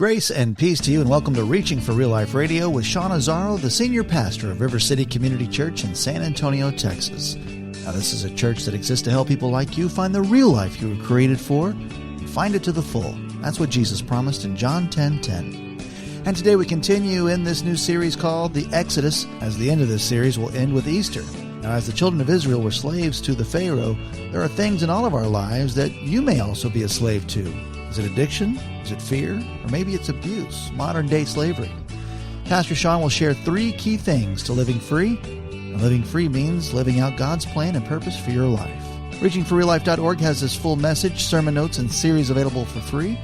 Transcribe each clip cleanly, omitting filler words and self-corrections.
Grace and peace to you, and welcome to Reaching for Real Life Radio with Sean Azzaro, the senior pastor of River City Community Church in San Antonio, Texas. Now, this is a church that exists to help people like you find the real life you were created for and find it to the full. That's what Jesus promised in John 10:10. And today we continue in this new series called The Exodus, as the end of this series will end with Easter. Now, as the children of Israel were slaves to the Pharaoh, there are things in all of our lives that you may also be a slave to. Is it addiction? Is it fear? Or maybe it's abuse, modern-day slavery. Pastor Sean will share 3 key things to living free. And living free means living out God's plan and purpose for your life. ReachingForRealLife.org has this full message, sermon notes, and series available for free.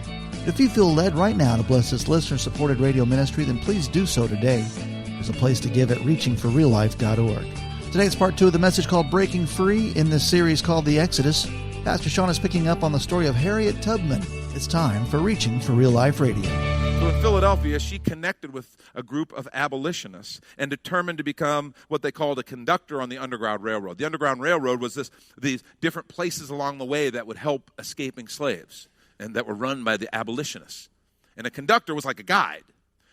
If you feel led right now to bless this listener-supported radio ministry, then please do so today. There's a place to give at ReachingForRealLife.org. Today it's part 2 of the message called Breaking Free in this series called The Exodus. Pastor Sean is picking up on the story of Harriet Tubman. It's time for Reaching for Real Life Radio. So in Philadelphia, she connected with a group of abolitionists and determined to become what they called a conductor on the Underground Railroad. The Underground Railroad was these different places along the way that would help escaping slaves and that were run by the abolitionists. And a conductor was like a guide.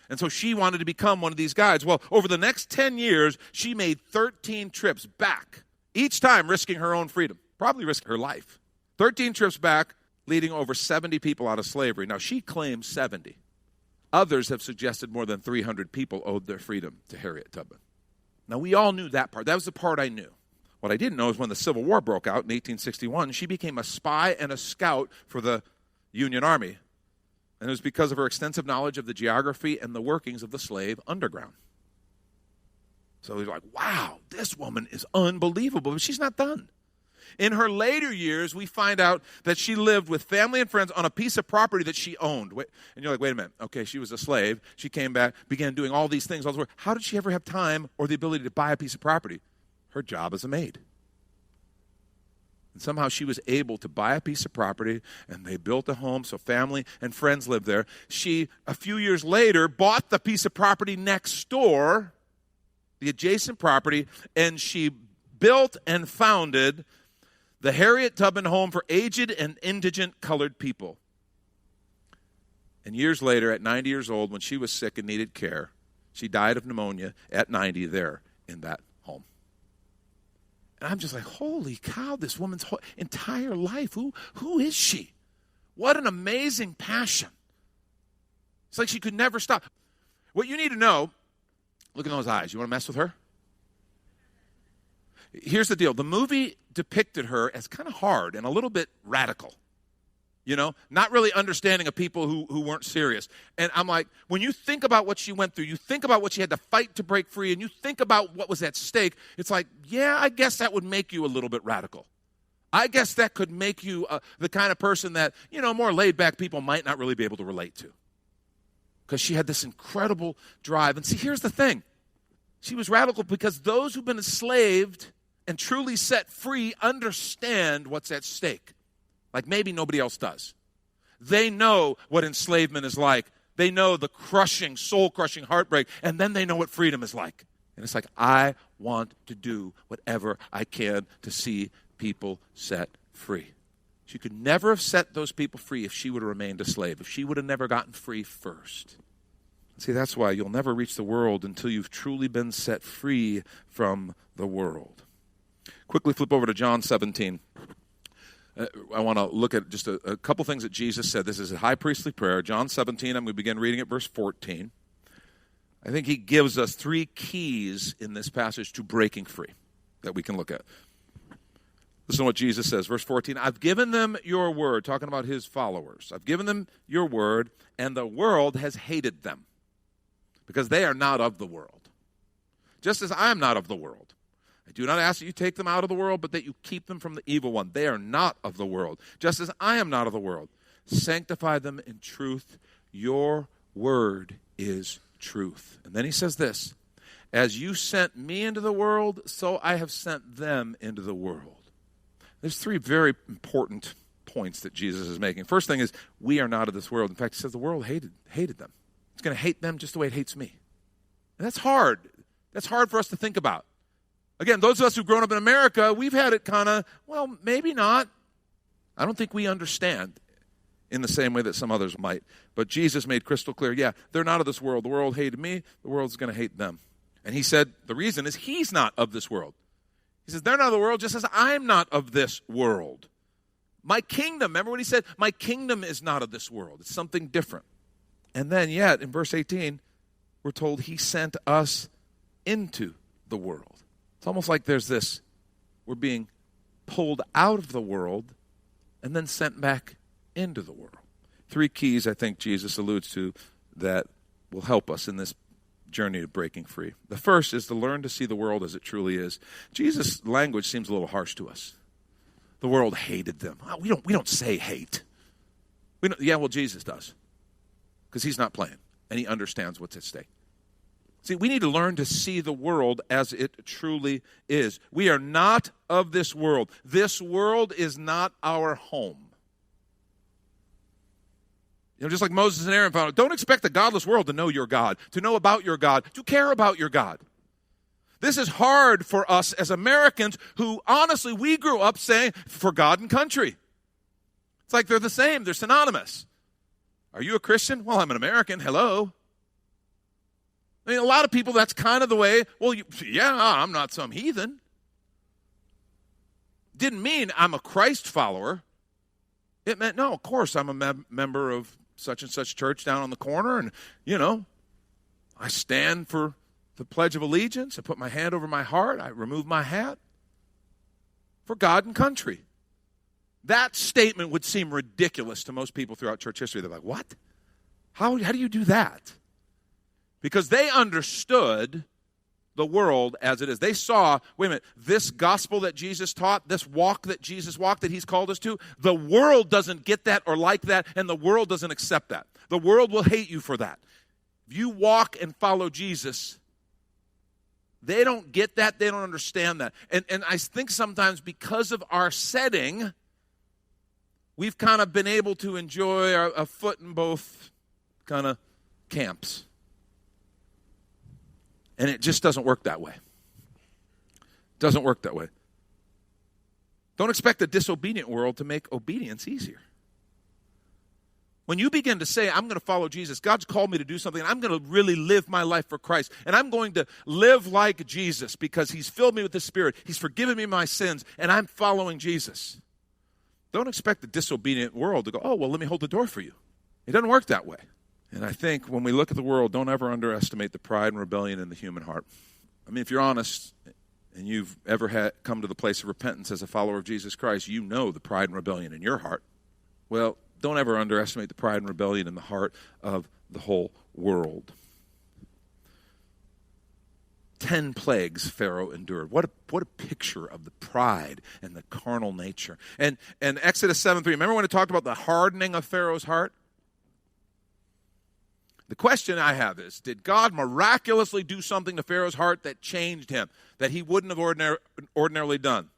And so she wanted to become one of these guides. Well, over the next 10 years, she made 13 trips back, each time risking her own freedom, probably risking her life. 13 trips back, leading over 70 people out of slavery. Now, she claims 70. Others have suggested more than 300 people owed their freedom to Harriet Tubman. Now, we all knew that part. That was the part I knew. What I didn't know is when the Civil War broke out in 1861, she became a spy and a scout for the Union Army. And it was because of her extensive knowledge of the geography and the workings of the slave underground. So he's like, wow, this woman is unbelievable. But she's not done. In her later years, we find out that she lived with family and friends on a piece of property that she owned. And you're like, wait a minute. Okay, she was a slave. She came back, began doing all these things. All this work. How did she ever have time or the ability to buy a piece of property? Her job as a maid. And somehow she was able to buy a piece of property, and they built a home so family and friends lived there. She, a few years later, bought the piece of property next door, the adjacent property, and she built and founded the Harriet Tubman Home for Aged and Indigent Colored People. And years later, at 90 years old, when she was sick and needed care, she died of pneumonia at 90 there in that home. And I'm just like, holy cow, this woman's entire life, who is she? What an amazing passion. It's like she could never stop. What you need to know, look in those eyes. You want to mess with her? Here's the deal. The movie depicted her as kind of hard and a little bit radical. You know, not really understanding of people who weren't serious. And I'm like, when you think about what she went through, you think about what she had to fight to break free, and you think about what was at stake, it's like, yeah, I guess that would make you a little bit radical. I guess that could make you the kind of person that, more laid-back people might not really be able to relate to. Because she had this incredible drive. And see, here's the thing. She was radical because those who've been enslaved and truly set free understand what's at stake. Like maybe nobody else does. They know what enslavement is like. They know the crushing, soul-crushing heartbreak, and then they know what freedom is like. And it's like, I want to do whatever I can to see people set free. She could never have set those people free if she would have remained a slave, if she would have never gotten free first. See, that's why you'll never reach the world until you've truly been set free from the world. Quickly flip over to John 17. I want to look at just a couple things that Jesus said. This is a high priestly prayer. John 17, I'm going to begin reading at verse 14. I think he gives us 3 keys in this passage to breaking free that we can look at. Listen to what Jesus says. Verse 14, I've given them your word, talking about his followers. I've given them your word, and the world has hated them because they are not of the world, just as I am not of the world. I do not ask that you take them out of the world, but that you keep them from the evil one. They are not of the world, just as I am not of the world. Sanctify them in truth. Your word is truth. And then he says this, as you sent me into the world, so I have sent them into the world. There's 3 very important points that Jesus is making. First thing is, we are not of this world. In fact, he says the world hated them. It's going to hate them just the way it hates me. And that's hard. That's hard for us to think about. Again, those of us who've grown up in America, we've had it kind of, well, maybe not. I don't think we understand in the same way that some others might. But Jesus made crystal clear, yeah, they're not of this world. The world hated me. The world's going to hate them. And he said the reason is he's not of this world. He says they're not of the world just as I'm not of this world. My kingdom, remember what he said? My kingdom is not of this world. It's something different. And then yet, in verse 18, we're told he sent us into the world. It's almost like there's this, we're being pulled out of the world and then sent back into the world. 3 keys I think Jesus alludes to that will help us in this journey to breaking free. The first is to learn to see the world as it truly is. Jesus' language seems a little harsh to us. The world hated them. Oh, we don't say hate. Yeah, well, Jesus does. Because he's not playing, and he understands what's at stake. See, we need to learn to see the world as it truly is. We are not of this world. This world is not our home. You know, just like Moses and Aaron found out, don't expect the godless world to know your God, to know about your God, to care about your God. This is hard for us as Americans who, honestly, we grew up saying, for God and country. It's like they're the same. They're synonymous. Are you a Christian? Well, I'm an American. Hello. I mean, a lot of people, that's kind of the way, well, yeah, I'm not some heathen. Didn't mean I'm a Christ follower. It meant, no, of course, I'm a member of such and such church down on the corner, and, you know, I stand for the Pledge of Allegiance. I put my hand over my heart. I remove my hat for God and country. That statement would seem ridiculous to most people throughout church history. They're like, what? How do you do that? Because they understood the world as it is. They saw, wait a minute, this gospel that Jesus taught, this walk that Jesus walked that he's called us to, the world doesn't get that or like that, and the world doesn't accept that. The world will hate you for that. If you walk and follow Jesus, they don't get that, they don't understand that. And I think sometimes because of our setting, we've kind of been able to enjoy a foot in both kind of camps. And it just doesn't work that way. Doesn't work that way. Don't expect a disobedient world to make obedience easier. When you begin to say, I'm going to follow Jesus, God's called me to do something, and I'm going to really live my life for Christ, and I'm going to live like Jesus because he's filled me with the Spirit, he's forgiven me my sins, and I'm following Jesus. Don't expect the disobedient world to go, oh, well, let me hold the door for you. It doesn't work that way. And I think when we look at the world, don't ever underestimate the pride and rebellion in the human heart. I mean, if you're honest and you've ever come to the place of repentance as a follower of Jesus Christ, you know the pride and rebellion in your heart. Well, don't ever underestimate the pride and rebellion in the heart of the whole world. 10 plagues Pharaoh endured. What a picture of the pride and the carnal nature. And Exodus 7:3, remember when it talked about the hardening of Pharaoh's heart? The question I have is, did God miraculously do something to Pharaoh's heart that changed him, that he wouldn't have ordinarily done?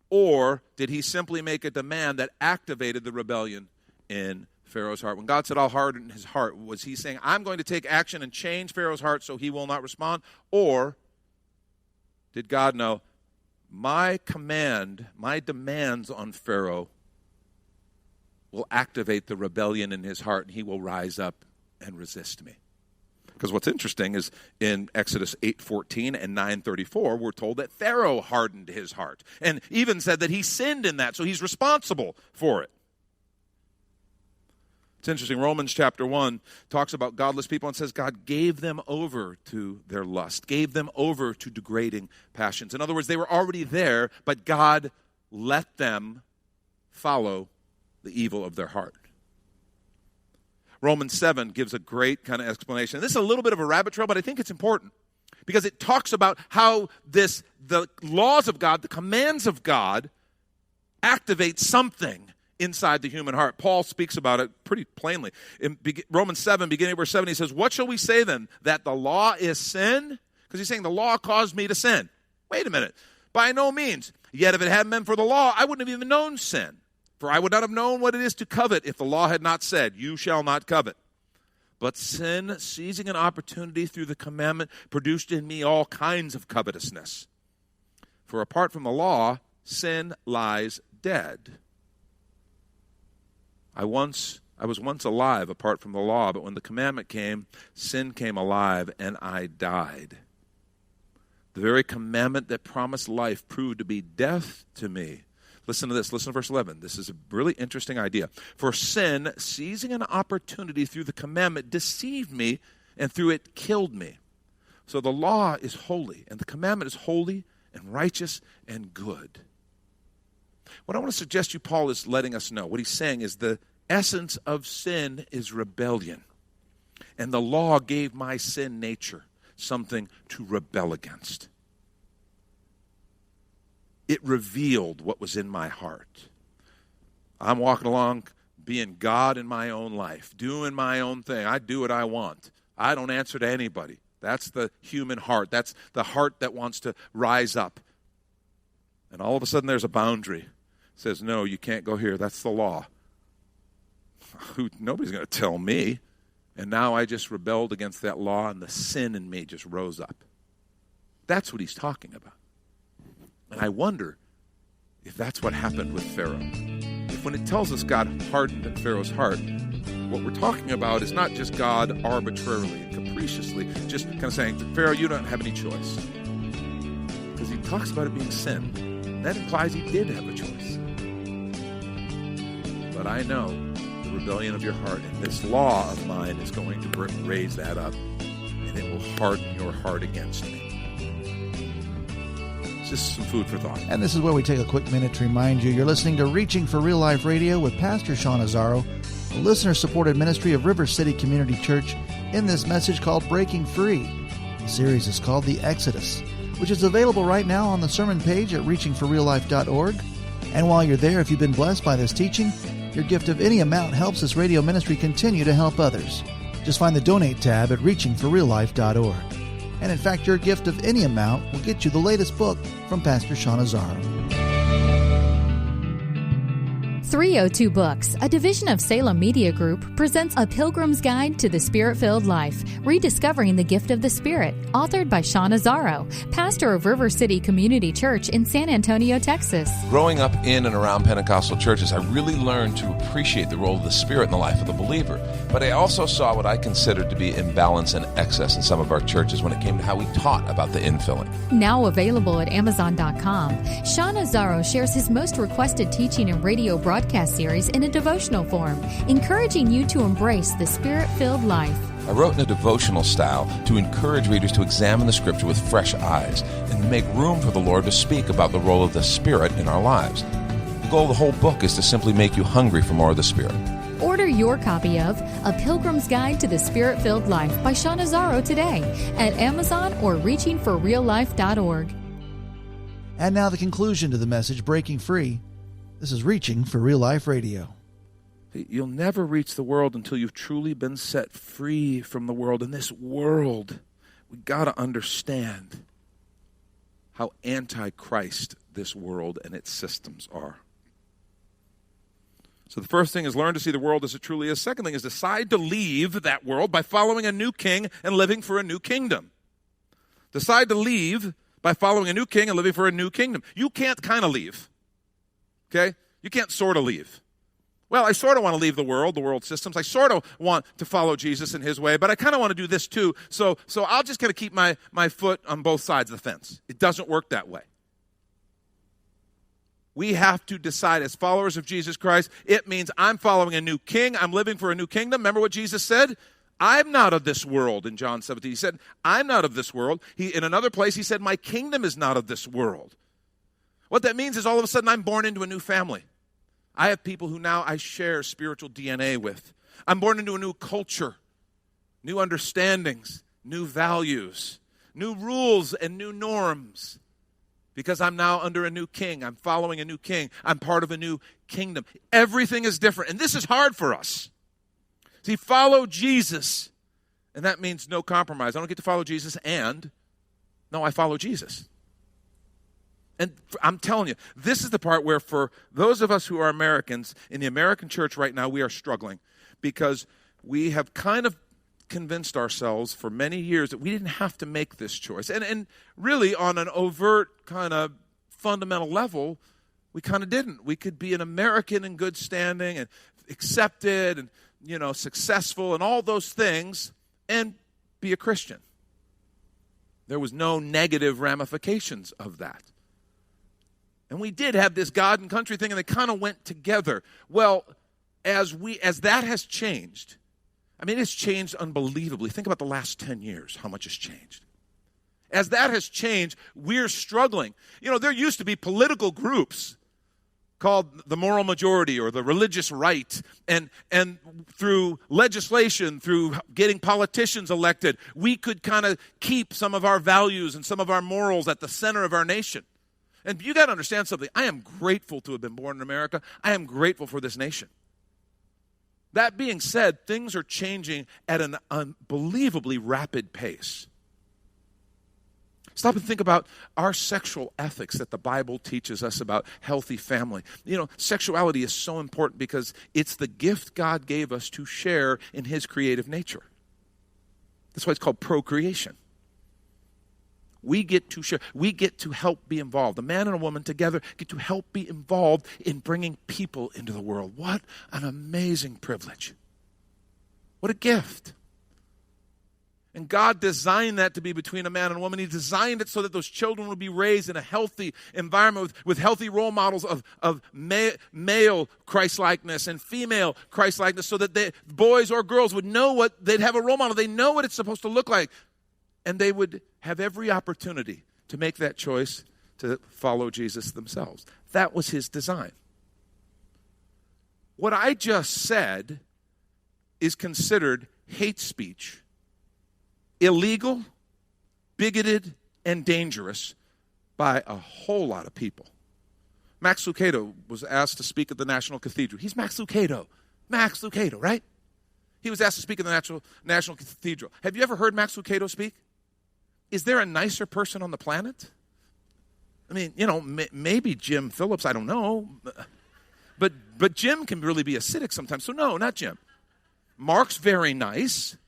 Or did he simply make a demand that activated the rebellion in Pharaoh's heart? When God said, I'll harden his heart, was he saying, I'm going to take action and change Pharaoh's heart so he will not respond? Or did God know, my command, my demands on Pharaoh will activate the rebellion in his heart and he will rise up and resist me? Because what's interesting is in Exodus 8:14 and 9:34, we're told that Pharaoh hardened his heart and even said that he sinned in that, so he's responsible for it. It's interesting, Romans chapter 1 talks about godless people and says God gave them over to their lust, gave them over to degrading passions. In other words, they were already there, but God let them follow the evil of their heart. Romans 7 gives a great kind of explanation. This is a little bit of a rabbit trail, but I think it's important because it talks about how the laws of God, the commands of God, activate something inside the human heart. Paul speaks about it pretty plainly. In Romans 7, beginning of verse 7, he says, what shall we say then? That the law is sin? Because he's saying the law caused me to sin. Wait a minute. By no means. Yet if it hadn't been for the law, I wouldn't have even known sin. For I would not have known what it is to covet if the law had not said, you shall not covet. But sin, seizing an opportunity through the commandment, produced in me all kinds of covetousness. For apart from the law, sin lies dead. I once I was once alive apart from the law, but when the commandment came, sin came alive, and I died. The very commandment that promised life proved to be death to me. Listen to this. Listen to verse 11. This is a really interesting idea. For sin, seizing an opportunity through the commandment, deceived me, and through it killed me. So the law is holy, and the commandment is holy and righteous and good. What I want to suggest to you, Paul is letting us know. What he's saying is the essence of sin is rebellion. And the law gave my sin nature something to rebel against. It revealed what was in my heart. I'm walking along being God in my own life, doing my own thing. I do what I want. I don't answer to anybody. That's the human heart. That's the heart that wants to rise up. And all of a sudden there's a boundary. It says, no, you can't go here. That's the law. Nobody's going to tell me. And now I just rebelled against that law, and the sin in me just rose up. That's what he's talking about. And I wonder if that's what happened with Pharaoh. If when it tells us God hardened Pharaoh's heart, what we're talking about is not just God arbitrarily and capriciously, just kind of saying, Pharaoh, you don't have any choice. Because he talks about it being sin. And that implies he did have a choice. But I know the rebellion of your heart and this law of mine is going to raise that up, and it will harden your heart against me. It's just some food for thought. And this is where we take a quick minute to remind you you're listening to Reaching for Real Life Radio with Pastor Sean Azzaro, a listener-supported ministry of River City Community Church, in this message called Breaking Free. The series is called The Exodus, which is available right now on the sermon page at reachingforreallife.org. And while you're there, if you've been blessed by this teaching, your gift of any amount helps this radio ministry continue to help others. Just find the Donate tab at reachingforreallife.org. And in fact, your gift of any amount will get you the latest book from Pastor Sean Azzaro. 302 Books, a division of Salem Media Group, presents A Pilgrim's Guide to the Spirit-Filled Life, Rediscovering the Gift of the Spirit, authored by Sean Azzaro, pastor of River City Community Church in San Antonio, Texas. Growing up in and around Pentecostal churches, I really learned to appreciate the role of the Spirit in the life of the believer. But I also saw what I considered to be imbalance and excess in some of our churches when it came to how we taught about the infilling. Now available at Amazon.com, Sean Azzaro shares his most requested teaching and radio broadcast series in a devotional form, encouraging you to embrace the Spirit-filled life. I wrote in a devotional style to encourage readers to examine the Scripture with fresh eyes and make room for the Lord to speak about the role of the Spirit in our lives. The goal of the whole book is to simply make you hungry for more of the Spirit. Order your copy of A Pilgrim's Guide to the Spirit-Filled Life by Sean Azzaro today at Amazon or reachingforreallife.org. And now the conclusion to the message, Breaking Free. This is Reaching for Real Life Radio. You'll never reach the world until you've truly been set free from the world. In this world, we got to understand how anti-Christ this world and its systems are. So the first thing is learn to see the world as it truly is. Second thing is decide to leave that world by following a new king and living for a new kingdom. Decide to leave by following a new king and living for a new kingdom. You can't kind of leave. Okay? You can't sort of leave. Well, I sort of want to leave the world systems. I sort of want to follow Jesus in his way, but I kind of want to do this too. So I'll just kind of keep my foot on both sides of the fence. It doesn't work that way. We have to decide as followers of Jesus Christ, it means I'm following a new king. I'm living for a new kingdom. Remember what Jesus said? I'm not of this world in John 17. He said, I'm not of this world. In another place, he said, my kingdom is not of this world. What that means is all of a sudden I'm born into a new family. I have people who now I share spiritual DNA with. I'm born into a new culture, new understandings, new values, new rules and new norms. Because I'm now under a new king. I'm following a new king. I'm part of a new kingdom. Everything is different. And this is hard for us. See, follow Jesus. And that means no compromise. I don't get to follow Jesus and, no, I follow Jesus. And I'm telling you, this is the part where for those of us who are Americans, in the American church right now, we are struggling because we have kind of convinced ourselves for many years that we didn't have to make this choice. And really on an overt kind of fundamental level, we kind of didn't. We could be an American in good standing and accepted and successful and all those things and be a Christian. There was no negative ramifications of that. And we did have this God and country thing, and they kind of went together. Well, as that has changed, it's changed unbelievably. Think about the last 10 years, how much has changed. As that has changed, we're struggling. There used to be political groups called the moral majority or the religious right, and through legislation, through getting politicians elected, we could kind of keep some of our values and some of our morals at the center of our nation. And you got to understand something. I am grateful to have been born in America. I am grateful for this nation. That being said, things are changing at an unbelievably rapid pace. Stop and think about our sexual ethics that the Bible teaches us about healthy family. Sexuality is so important because it's the gift God gave us to share in His creative nature. That's why it's called procreation. We get to share. We get to help be involved. A man and a woman together get to help be involved in bringing people into the world. What an amazing privilege. What a gift. And God designed that to be between a man and a woman. He designed it so that those children would be raised in a healthy environment with healthy role models of male Christ-likeness and female Christ-likeness, so that boys or girls would know they'd have a role model. They know what it's supposed to look like. And they would have every opportunity to make that choice to follow Jesus themselves. That was His design. What I just said is considered hate speech, illegal, bigoted, and dangerous by a whole lot of people. Max Lucado was asked to speak at the National Cathedral. He's Max Lucado. Max Lucado, right? He was asked to speak at the National Cathedral. Have you ever heard Max Lucado speak? Is there a nicer person on the planet? Maybe Jim Phillips, I don't know. But Jim can really be acidic sometimes. So no, not Jim. Mark's very nice.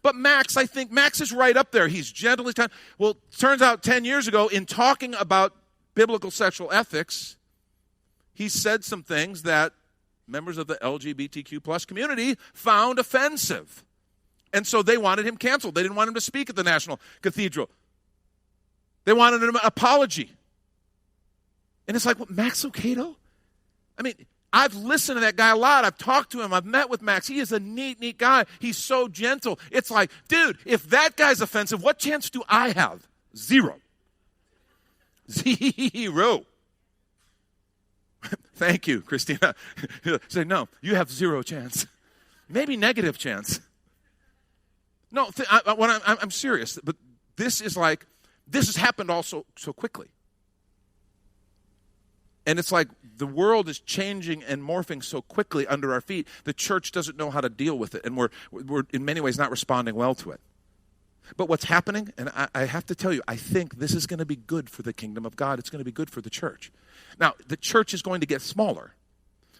But Max, I think Max is right up there. He's gentle. He's kind. Well, it turns out 10 years ago, in talking about biblical sexual ethics, he said some things that members of the LGBTQ plus community found offensive. And so they wanted him canceled. They didn't want him to speak at the National Cathedral. They wanted an apology. And it's like, what, Max Lucado? I've listened to that guy a lot. I've talked to him. I've met with Max. He is a neat guy. He's so gentle. It's like, dude, if that guy's offensive, what chance do I have? Zero. Thank you, Christina. Say, no, you have zero chance. Maybe negative chance. No, I'm serious. But this has happened also so quickly. And it's like the world is changing and morphing so quickly under our feet, the church doesn't know how to deal with it. And we're in many ways not responding well to it. But what's happening, and I have to tell you, I think this is going to be good for the kingdom of God. It's going to be good for the church. Now, the church is going to get smaller.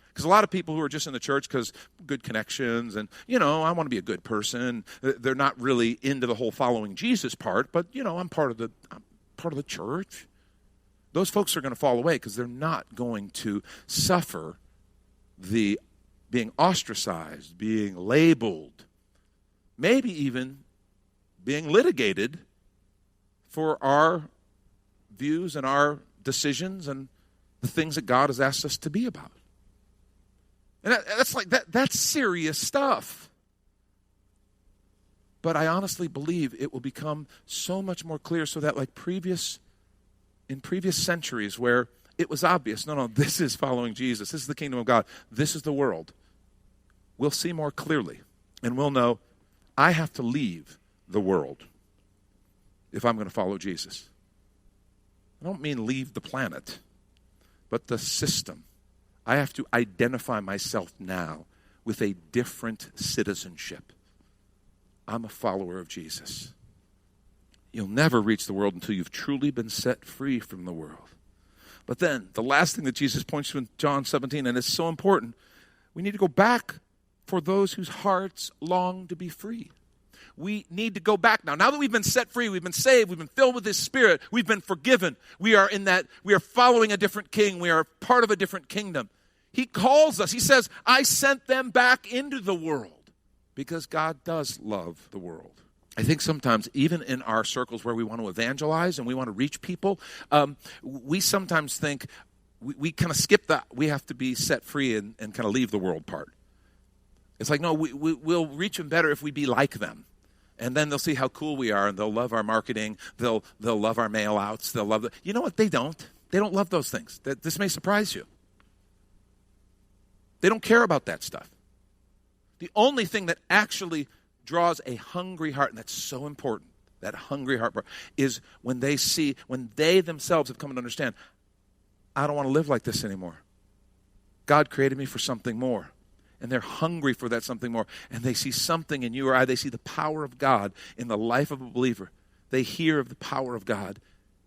Because a lot of people who are just in the church because good connections and, I want to be a good person. They're not really into the whole following Jesus part, but, I'm part of the church. Those folks are going to fall away because they're not going to suffer the being ostracized, being labeled, maybe even being litigated for our views and our decisions and the things that God has asked us to be about. And that's serious stuff. But I honestly believe it will become so much more clear so that in previous centuries where it was obvious, no, this is following Jesus. This is the kingdom of God. This is the world. We'll see more clearly. And we'll know I have to leave the world if I'm going to follow Jesus. I don't mean leave the planet, but the system. I have to identify myself now with a different citizenship. I'm a follower of Jesus. You'll never reach the world until you've truly been set free from the world. But then, the last thing that Jesus points to in John 17, and it's so important, we need to go back for those whose hearts long to be free. We need to go back now. Now that we've been set free, we've been saved, we've been filled with His Spirit, we've been forgiven. We are following a different king. We are part of a different kingdom. He calls us. He says, I sent them back into the world because God does love the world. I think sometimes, even in our circles where we want to evangelize and we want to reach people, we sometimes think we kind of skip that. We have to be set free and kind of leave the world part. It's like, no, we'll reach them better if we be like them. And then they'll see how cool we are, and they'll love our marketing. They'll love our mail outs. They'll love you know what? They don't. They don't love those things. This may surprise you. They don't care about that stuff. The only thing that actually draws a hungry heart, and that's so important, that hungry heart, is when they themselves have come to understand, I don't want to live like this anymore. God created me for something more. And they're hungry for that something more. And they see something in you or I. They see the power of God in the life of a believer. They hear of the power of God.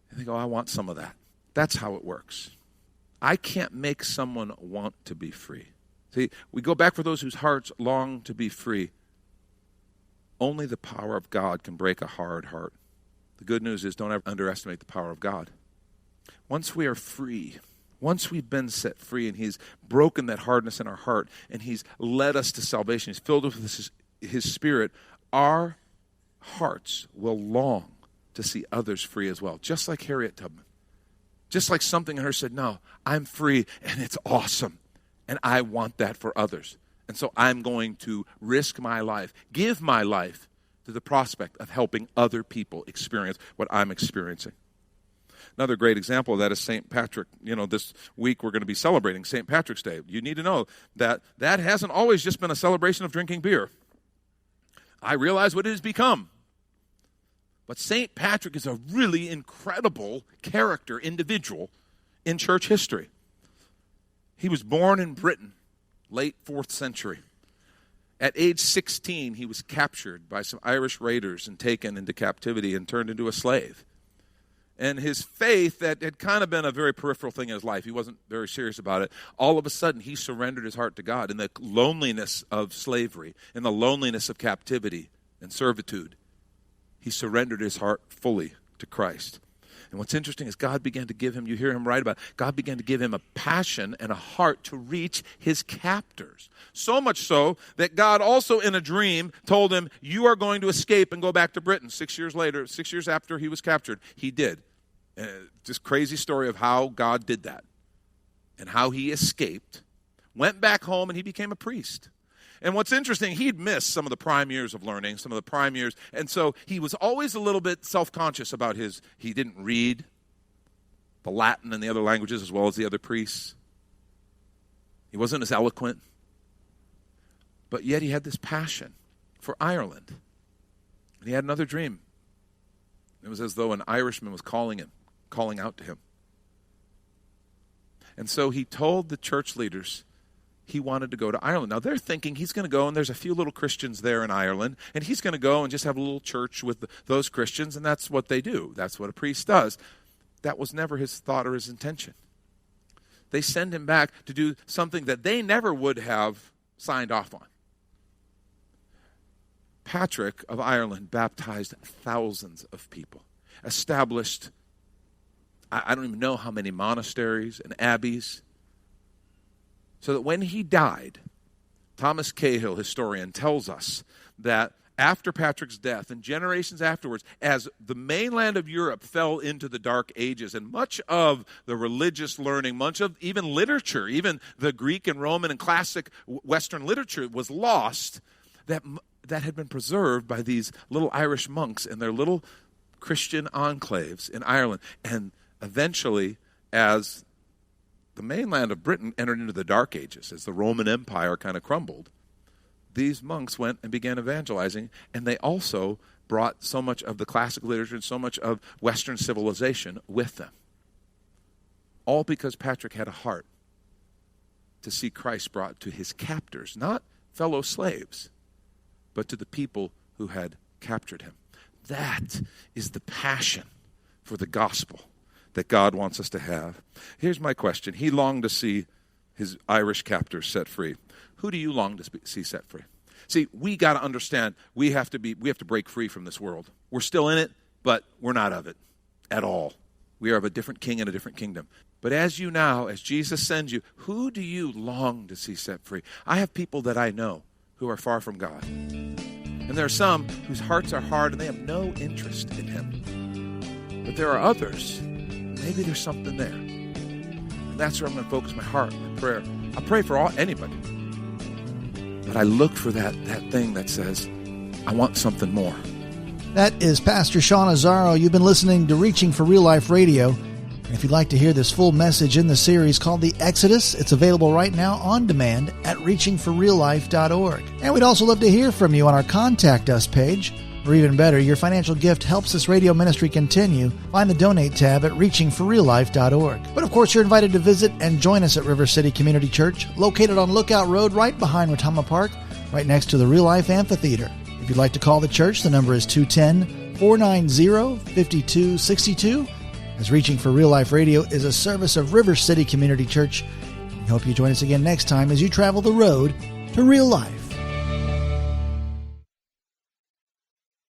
And they go, I want some of that. That's how it works. I can't make someone want to be free. See, we go back for those whose hearts long to be free. Only the power of God can break a hard heart. The good news is don't ever underestimate the power of God. Once we are free, once we've been set free and he's broken that hardness in our heart and he's led us to salvation, he's filled us with his Spirit, our hearts will long to see others free as well. Just like Harriet Tubman. Just like something in her said, no, I'm free and it's awesome. And I want that for others. And so I'm going to risk my life, give my life to the prospect of helping other people experience what I'm experiencing. Another great example of that is St. Patrick. This week we're going to be celebrating St. Patrick's Day. You need to know that hasn't always just been a celebration of drinking beer. I realize what it has become. But St. Patrick is a really incredible character, individual in church history. He was born in Britain, late 4th century. At age 16, he was captured by some Irish raiders and taken into captivity and turned into a slave. And his faith, that had kind of been a very peripheral thing in his life, he wasn't very serious about it, all of a sudden he surrendered his heart to God in the loneliness of slavery, in the loneliness of captivity and servitude. He surrendered his heart fully to Christ. And what's interesting is God began to give him, you hear him write about it, God began to give him a passion and a heart to reach his captors. So much so that God also in a dream told him, you are going to escape and go back to Britain. 6 years later, 6 years after he was captured, he did. Just crazy story of how God did that and how he escaped, went back home, and he became a priest. And what's interesting, he'd missed some of the prime years of learning, some of the prime years, and so he was always a little bit self-conscious about he didn't read the Latin and the other languages as well as the other priests. He wasn't as eloquent, but yet he had this passion for Ireland. And he had another dream. It was as though an Irishman was calling out to him. And so he told the church leaders he wanted to go to Ireland. Now, they're thinking he's going to go, and there's a few little Christians there in Ireland, and he's going to go and just have a little church with those Christians, and that's what they do. That's what a priest does. That was never his thought or his intention. They send him back to do something that they never would have signed off on. Patrick of Ireland baptized thousands of people, established, I don't even know how many monasteries and abbeys, so that when he died, Thomas Cahill, historian, tells us that after Patrick's death and generations afterwards, as the mainland of Europe fell into the Dark Ages and much of the religious learning, much of even literature, even the Greek and Roman and classic Western literature was lost, that had been preserved by these little Irish monks in their little Christian enclaves in Ireland. And eventually, as the mainland of Britain entered into the Dark Ages, as the Roman Empire kind of crumbled, these monks went and began evangelizing, and they also brought so much of the classic literature and so much of Western civilization with them. All because Patrick had a heart to see Christ brought to his captors, not fellow slaves, but to the people who had captured him. That is the passion for the gospel that God wants us to have. Here's my question. He longed to see his Irish captors set free. Who do you long to see set free? See, we got to understand we have to break free from this world. We're still in it, but we're not of it at all. We are of a different king and a different kingdom. But as Jesus sends you, who do you long to see set free? I have people that I know who are far from God. And there are some whose hearts are hard and they have no interest in him. But there are others, maybe there's something there. And that's where I'm going to focus my heart, my prayer. I pray for anybody. But I look for that thing that says, I want something more. That is Pastor Sean Azzaro. You've been listening to Reaching for Real Life Radio. And if you'd like to hear this full message in the series called The Exodus, it's available right now on demand at reachingforreallife.org. And we'd also love to hear from you on our Contact Us page. Or even better, your financial gift helps this radio ministry continue. Find the Donate tab at reachingforreallife.org. But of course, you're invited to visit and join us at River City Community Church, located on Lookout Road right behind Rotama Park, right next to the Real Life Amphitheater. If you'd like to call the church, the number is 210-490-5262. As Reaching for Real Life Radio is a service of River City Community Church. We hope you join us again next time as you travel the road to real life.